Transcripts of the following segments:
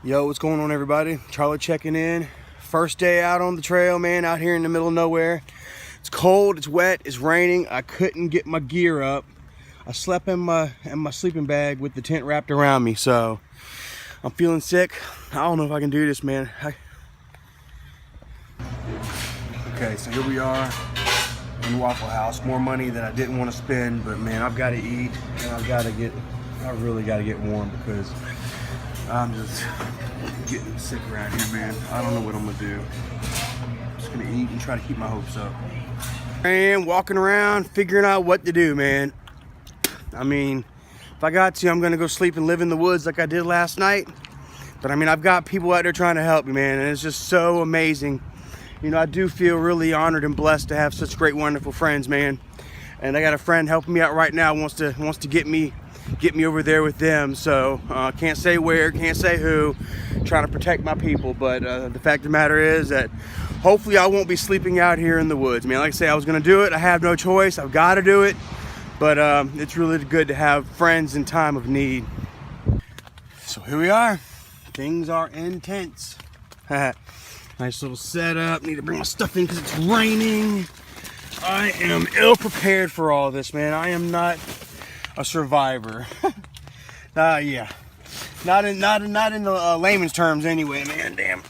Yo, what's going on, everybody? Charlie checking in. First day out on the trail, man, out here in the middle of nowhere. It's cold, it's wet, it's raining. I couldn't get my gear up. I slept in my sleeping bag with the tent wrapped around me, so I'm feeling sick. I don't know if I can do this, man. Okay, so here we are in Waffle House. More money than I didn't want to spend, but man, I've got to eat and I really got to get warm because I'm just getting sick around here, man. I don't know what I'm gonna do. I'm just gonna eat and try to keep my hopes up. And walking around, figuring out what to do, man. I mean, if I got to, I'm gonna go sleep and live in the woods like I did last night. But I mean, I've got people out there trying to help me, man, and it's just so amazing. You know, I do feel really honored and blessed to have such great, wonderful friends, man. And I got a friend helping me out right now, wants to get me over there with them. So can't say where, can't say who, trying to protect my people. But the fact of the matter is that hopefully I won't be sleeping out here in the woods, man. Like I say, I was gonna do it. I have no choice. I've got to do it. But it's really good to have friends in time of need. So here we are. Things are intense. Nice little setup. Need to bring my stuff in because it's raining. I am ill prepared for all this, man. I am not a survivor. Yeah, not in the layman's terms anyway, man. Damn.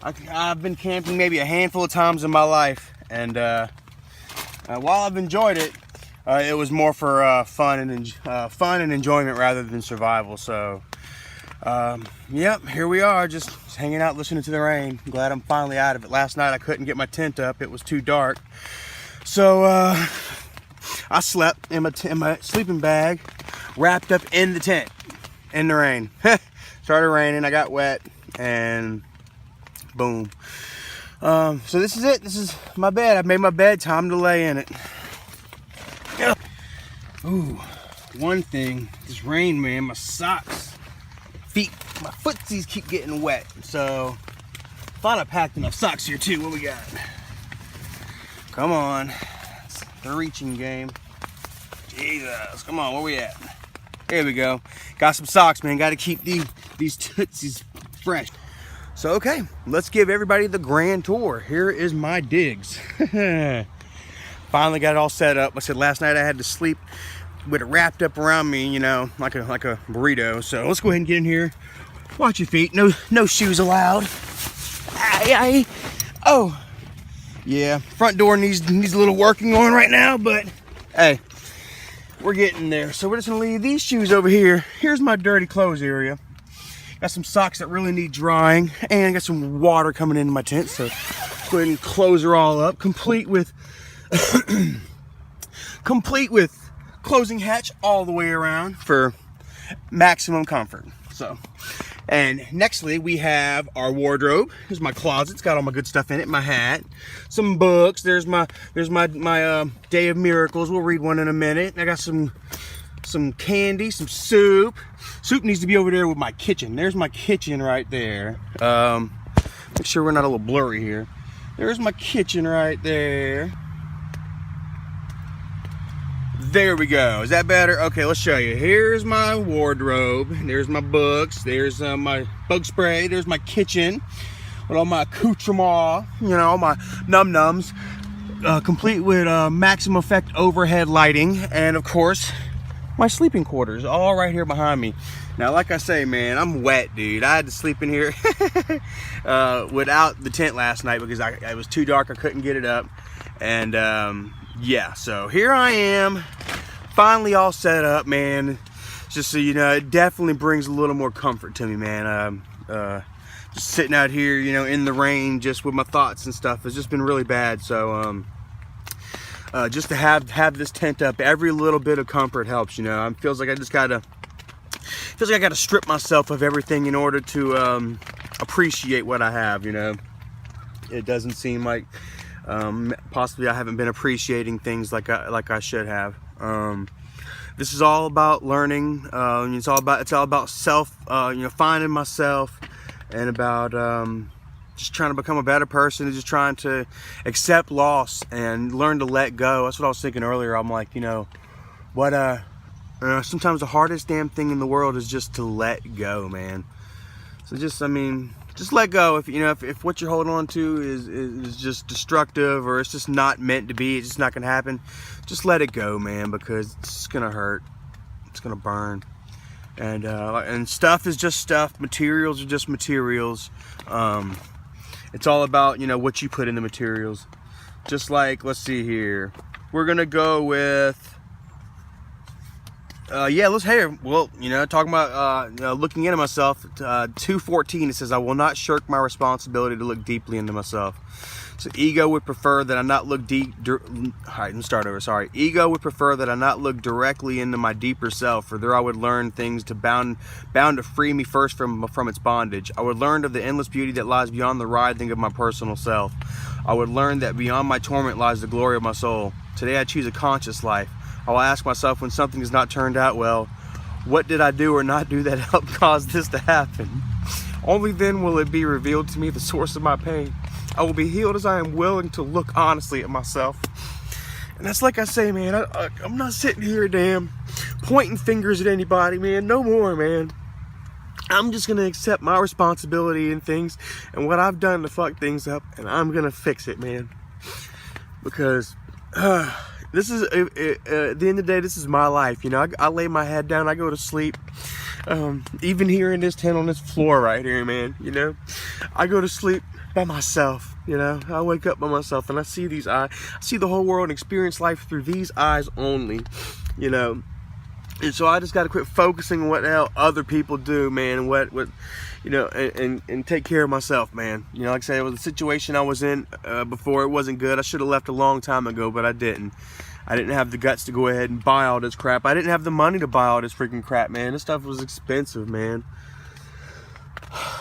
I've been camping maybe a handful of times in my life, and while I've enjoyed it, it was more for fun and enjoyment rather than survival. So yep, here we are, just hanging out, listening to the rain. I'm glad I'm finally out of it. Last night I couldn't get my tent up; it was too dark. So I slept in my sleeping bag, wrapped up in the tent, in the rain. Started raining, I got wet, and boom. So this is it. This is my bed. I've made my bed. Time to lay in it. Ooh, one thing, this rain, man, my socks, my footsies keep getting wet. So thought I packed enough socks here too. What we got? Come on. It's the reaching game. Jesus, come on, where we at? Here we go. Got some socks, man. Got to keep these tootsies fresh. So, okay, let's give everybody the grand tour. Here is my digs. Finally got it all set up. I said last night I had to sleep with it wrapped up around me, you know, like a burrito. So let's go ahead and get in here. Watch your feet. No shoes allowed. Oh, yeah. Front door needs a little working on right now, but hey, we're getting there. So we're just gonna leave these shoes over here. Here's my dirty clothes area. Got some socks that really need drying, and I got some water coming into my tent. So go ahead and close her all up, complete with closing hatch all the way around for maximum comfort. So, and nextly we have our wardrobe. Here's my closet. It's got all my good stuff in it. My hat, some books. There's my Day of Miracles. We'll read one in a minute. I got some candy, some soup. Soup needs to be over there with my kitchen. There's my kitchen right there. Make sure we're not a little blurry here. There's my kitchen right there. There we go. Is that better? Okay, let's show you. Here's my wardrobe. There's my books. There's my bug spray. There's my kitchen with all my accoutrements, you know, all my num-nums, complete with maximum effect overhead lighting, and of course my sleeping quarters all right here behind me. Now, like I say, man, I'm wet, dude. I had to sleep in here without the tent last night because it was too dark. I couldn't get it up, and yeah, so here I am, finally all set up, man. Just so you know, it definitely brings a little more comfort to me, man. Just sitting out here, you know, in the rain, just with my thoughts and stuff, has just been really bad. So just to have this tent up, every little bit of comfort helps, you know. It feels like I gotta strip myself of everything in order to appreciate what I have, you know. It doesn't seem like possibly I haven't been appreciating things like I should have. This is all about learning. It's all about self, you know, finding myself, and about just trying to become a better person, and just trying to accept loss and learn to let go. That's what I was thinking earlier. I'm like, you know, sometimes the hardest damn thing in the world is just to let go, man. So just, I mean, just let go. If you know, if what you're holding on to is just destructive, or it's just not meant to be, it's just not gonna happen, just let it go, man, because it's just gonna hurt. It's gonna burn. And stuff is just stuff. Materials are just materials. It's all about, you know, what you put in the materials. Just like, let's see here. We're gonna go with, yeah, let's hear. Well, you know, talking about looking into myself. 2:14. It says, "I will not shirk my responsibility to look deeply into myself." So ego would prefer that I not look deep. All right, let me start over. Sorry. Ego would prefer that I not look directly into my deeper self, for there I would learn things bound to free me first from its bondage. I would learn of the endless beauty that lies beyond the writhing of my personal self. I would learn that beyond my torment lies the glory of my soul. Today I choose a conscious life. I will ask myself, when something has not turned out well, what did I do or not do that helped cause this to happen? Only then will it be revealed to me the source of my pain. I will be healed as I am willing to look honestly at myself. And that's like I say, man, I'm not sitting here, damn, pointing fingers at anybody, man. No more, man. I'm just going to accept my responsibility in things and what I've done to fuck things up, and I'm going to fix it, man. Because this is, at the end of the day, this is my life. You know, I lay my head down, I go to sleep. Even here in this tent on this floor right here, man, you know, I go to sleep by myself. You know, I wake up by myself and I see these eyes. I see the whole world and experience life through these eyes only, you know. And so I just got to quit focusing on what the hell other people do, man, and what you know, and take care of myself, man. You know, like I said, it was a situation I was in before. It wasn't good. I should have left a long time ago, but I didn't. I didn't have the guts to go ahead and buy all this crap. I didn't have the money to buy all this freaking crap, man. This stuff was expensive, man.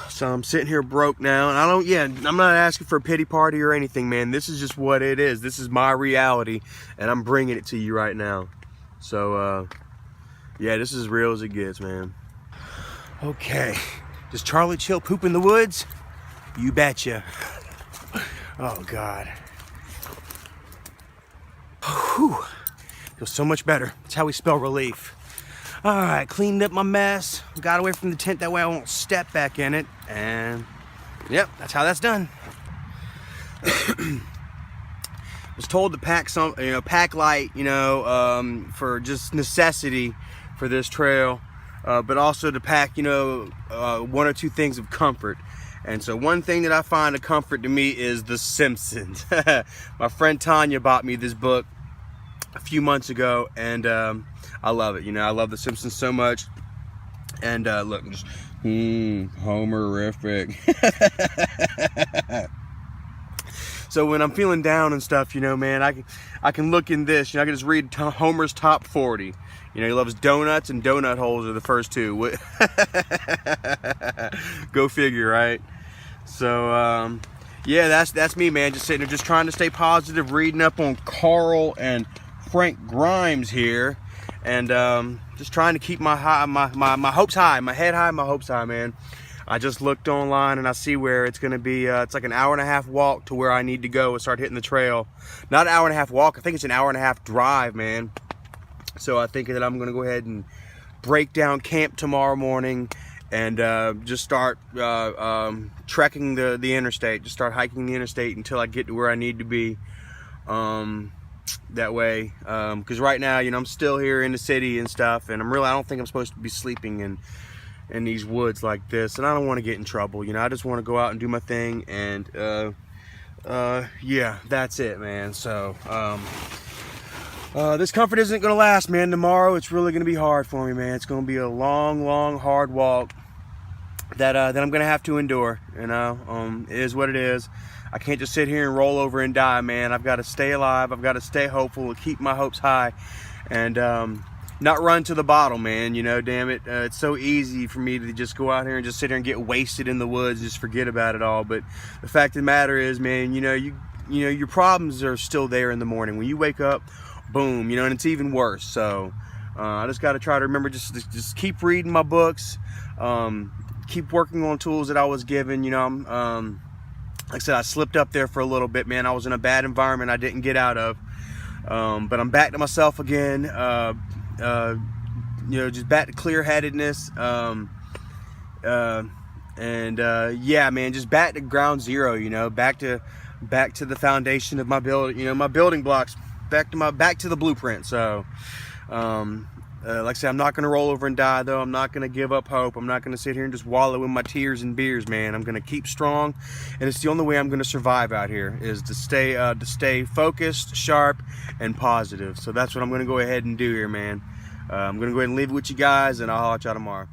So I'm sitting here broke now, and I'm not asking for a pity party or anything, man. This is just what it is. This is my reality, and I'm bringing it to you right now. So, yeah, this is as real as it gets, man. Okay. Does Charlie Chill poop in the woods? You betcha. Oh, God. Whew. Feels so much better. That's how we spell relief. All right, cleaned up my mess. Got away from the tent, that way I won't step back in it. And, yep, that's how that's done. Was told to pack some, you know, pack light, you know, for just necessity for this trail, but also to pack, you know, one or two things of comfort. And so one thing that I find a comfort to me is The Simpsons. My friend Tanya bought me this book a few months ago, and I love it. You know, I love The Simpsons so much. And look, just Homerific. So when I'm feeling down and stuff, you know, man, I can look in this. You know, I can just read Homer's Top 40. You know, he loves donuts, and donut holes are the first two. Go figure, right? So, yeah, that's me, man. Just sitting there, just trying to stay positive, reading up on Carl and Frank Grimes here, and just trying to keep my hopes high, my head high, my hopes high, man. I just looked online and I see where it's gonna be. It's like an hour-and-a-half walk to where I need to go and start hitting the trail. Not an hour-and-a-half walk. I think it's an hour-and-a-half drive, man. So I think that I'm gonna go ahead and break down camp tomorrow morning and just start trekking the interstate. Just start hiking the interstate until I get to where I need to be. That way, because right now, you know, I'm still here in the city and stuff, and I don't think I'm supposed to be sleeping in these woods like this, and I don't want to get in trouble. You know, I just want to go out and do my thing, and yeah, that's it, man. So this comfort isn't gonna last, man. Tomorrow it's really gonna be hard for me, man. It's gonna be a long hard walk that I'm gonna have to endure. You know, it is what it is. I can't just sit here and roll over and die, man. I've got to stay alive. I've got to stay hopeful, keep my hopes high, and not run to the bottle, man. You know, damn it. It's so easy for me to just go out here and just sit here and get wasted in the woods, just forget about it all. But the fact of the matter is, man, you know, your problems are still there in the morning. When you wake up, boom, you know, and it's even worse. So I just got to try to remember, just keep reading my books, keep working on tools that I was given. You know, like I said, I slipped up there for a little bit, man. I was in a bad environment I didn't get out of. But I'm back to myself again. You know, just back to clear-headedness. And yeah, man, just back to ground zero, you know, back to the foundation of my build, you know, my building blocks, back to the blueprint. So like I said, I'm not gonna roll over and die though. I'm not gonna give up hope. I'm not gonna sit here and just wallow in my tears and beers, man. I'm gonna keep strong, and it's the only way I'm gonna survive out here is to stay focused, sharp, and positive. So that's what I'm gonna go ahead and do here, man. I'm gonna go ahead and leave it with you guys, and I'll holler at y'all tomorrow.